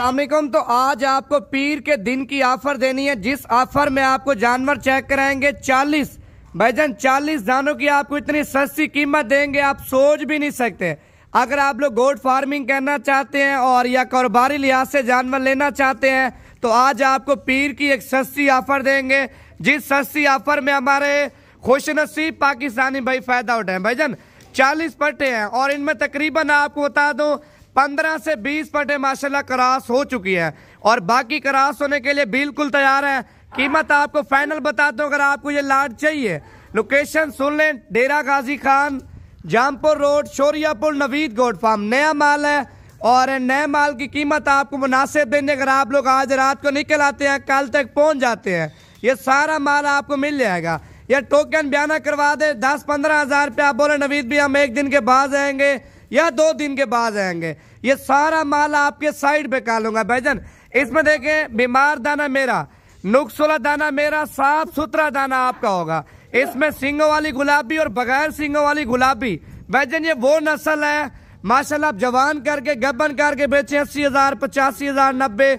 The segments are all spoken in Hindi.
अस्सलामुअलैकुम। तो आज आपको पीर के दिन की ऑफर देनी है, जिस ऑफर में आपको जानवर चेक कराएंगे 40 भाईजान 40 जानों की आपको इतनी सस्ती कीमत देंगे आप सोच भी नहीं सकते। अगर आप लोग गोट फार्मिंग करना चाहते हैं और या कारोबारी लिहाज से जानवर लेना चाहते हैं तो आज आपको पीर की एक सस्ती ऑफर देंगे, जिस सस्ती ऑफर में हमारे खुशनसीब पाकिस्तानी भाई फायदा उठाए। भाईजान 40 पट्टे हैं और इनमें तकरीबन आपको बता दो 15 से 20 पट्टे माशाल्लाह क्रॉस हो चुकी है और बाकी क्रॉस होने के लिए बिल्कुल तैयार है। कीमत आपको फाइनल बताता हूँ। अगर आपको ये लाट चाहिए, लोकेशन सुन लें, Dera Ghazi Khan, Jampur road, Shoriapur, Naveed goat farm. नया माल है और नए माल की कीमत आपको मुनासिब देंगे। अगर आप लोग आज रात को निकल आते हैं, कल तक पहुंच जाते हैं, ये सारा माल आपको मिल जाएगा। ये टोकन बयाना करवा दे 10-15 हज़ार रुपया, आप बोले नवीद भी हम एक दिन के बाद आएंगे या 2 दिन के बाद आएंगे, ये सारा माल आपके साइड पे कालूंगा। भाईजान इसमें देखें, बीमार दाना मेरा, नुक्स वाला दाना मेरा, साफ सुथरा दाना आपका होगा। इसमें सींगों वाली गुलाबी और बगैर सींगों वाली गुलाबी। भाईजान ये वो नस्ल है माशाल्लाह, आप जवान करके गब्बन करके बेचे 80 हज़ार, 85 हज़ार, 90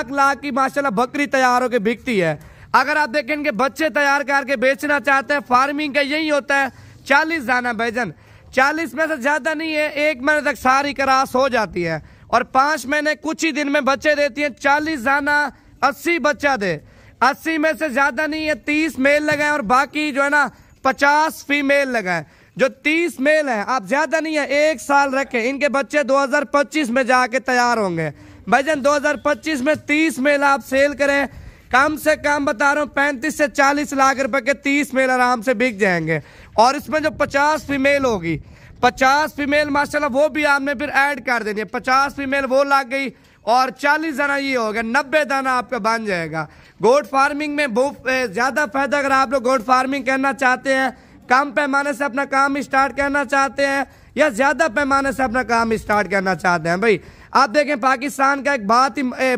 लाख की माशाल्लाह बकरी तैयार होकर बिकती है। अगर आप देखें इनके बच्चे तैयार करके बेचना चाहते हैं, फार्मिंग का यही होता है। 40 दाना भाईजान, 40 में से ज्यादा नहीं है, 1 महीने तक सारी क्रॉस हो जाती है और 5 महीने कुछ ही दिन में बच्चे देती है। 40 दाना 80 बच्चा दे, 80 में से ज्यादा नहीं है, 30 मेल लगाए और बाकी जो है ना 50 फीमेल लगाए। जो 30 मेल है आप ज्यादा नहीं है, 1 साल रखें, इनके बच्चे 2025 में जाके तैयार होंगे। भाईजान 2025 में 30 मेल आप सेल करें, कम से कम बता रहा हूँ 35 से 40 लाख रुपए के 30 मेल आराम से बिक जाएंगे। और इसमें जो 50 फीमेल होगी, 50 फीमेल माशाल्लाह वो भी आपने फिर ऐड कर देनी है। 50 फीमेल वो लग गई और 40 दाना ये हो गया, 90 दाना आपका बन जाएगा। गोट फार्मिंग में बहुत ज्यादा फायदा। अगर आप लोग गोट फार्मिंग करना चाहते हैं, कम पैमाने से अपना काम स्टार्ट करना चाहते हैं या ज्यादा पैमाने से अपना काम स्टार्ट करना चाहते हैं, भाई आप देखें पाकिस्तान का एक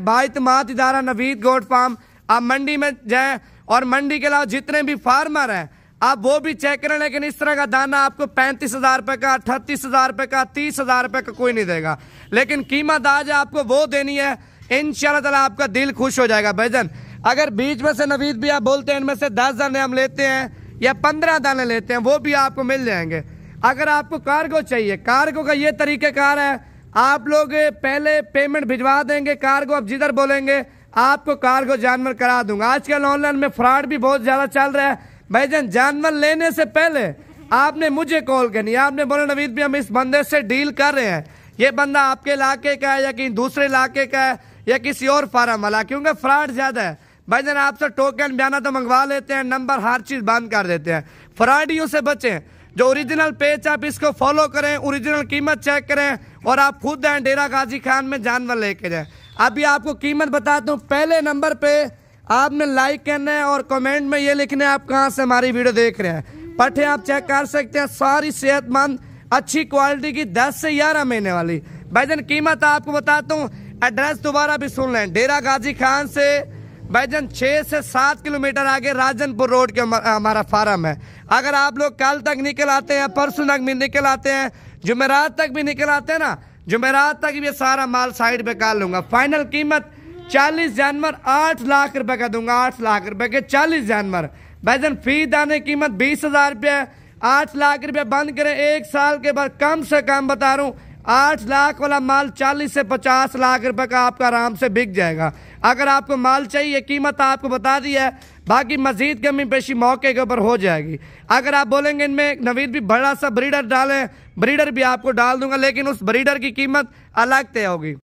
बाइतमाद इदारा नवीद गोट फार्म, आप मंडी में जाएं और मंडी के अलावा जितने भी फार्मर हैं आप वो भी चेक करें, लेकिन इस तरह का दाना आपको 35 हज़ार रुपए का, 38 हज़ार रुपए का, 30 हज़ार रुपए का कोई नहीं देगा। लेकिन कीमत आज आपको वो देनी है, इंशाल्लाह ताला आपका दिल खुश हो जाएगा। भाईजान अगर बीच में से नवीद भी आप बोलते हैं इनमें से 10 दाने हम लेते हैं या 15 दाने लेते हैं, वो भी आपको मिल जाएंगे। अगर आपको कार्गो चाहिए, कार्गो का ये तरीक़ेकार है, आप लोग पहले पेमेंट भिजवा देंगे, कार्गो आप जिधर बोलेंगे आपको कार्गो जानवर करा दूंगा। आजकल ऑनलाइन में फ्रॉड भी बहुत ज्यादा चल रहा है। भाईजान जानवर लेने से पहले आपने मुझे कॉल करनी है, आपने बोला नवीद भी हम इस बंदे से डील कर रहे हैं, ये बंदा आपके इलाके का है या कहीं दूसरे इलाके का है या किसी और फार्म वाला, क्योंकि फ्रॉड ज्यादा है। भाईजान आपसे टोकन बयाना तो मंगवा लेते हैं, नंबर हर चीज बंद कर देते हैं। फ्रॉडियों से बचें, जो ओरिजिनल पेज आप इसको फॉलो करें, ओरिजिनल कीमत चेक करें और आप खुद आए डेरा गाजी खान में जानवर लेके जाए। अभी आपको कीमत बताता हूँ। पहले नंबर पे आपने लाइक करना है और कमेंट में ये लिखना है आप कहाँ से हमारी वीडियो देख रहे हैं। पट्टे आप चेक कर सकते हैं, सारी सेहतमंद अच्छी क्वालिटी की 10 से 11 महीने वाली। भाईजान कीमत आपको बताता हूँ, एड्रेस दोबारा भी सुन लें, डेरा गाजी खान से भाईजान 6 से 7 किलोमीटर आगे राजनपुर रोड के हमारा फार्म है। अगर आप लोग कल तक निकल आते हैं, परसों तक भी निकल आते हैं, जुमेरात तक भी निकल आते हैं ना, जुमेरात तक ये सारा माल साइड पे कर लूंगा। फाइनल कीमत 40 जानवर 8 लाख रुपए का दूंगा, 8 लाख रुपए के 40 जानवर। भाईजान फी दाने कीमत 20 हज़ार रुपये, 8 लाख रुपए बंद करें, 1 साल के बाद कम से कम बता रहा हूँ 8 लाख वाला माल 40 से 50 लाख रुपए का आपका आराम से बिक जाएगा। अगर आपको माल चाहिए, कीमत आपको बता दी है, बाकी मजीद कमी पेशी मौके के ऊपर हो जाएगी। अगर आप बोलेंगे इनमें नवीद भी बड़ा सा ब्रीडर डालें, ब्रीडर भी आपको डाल दूंगा, लेकिन उस ब्रीडर की कीमत अलग तय होगी।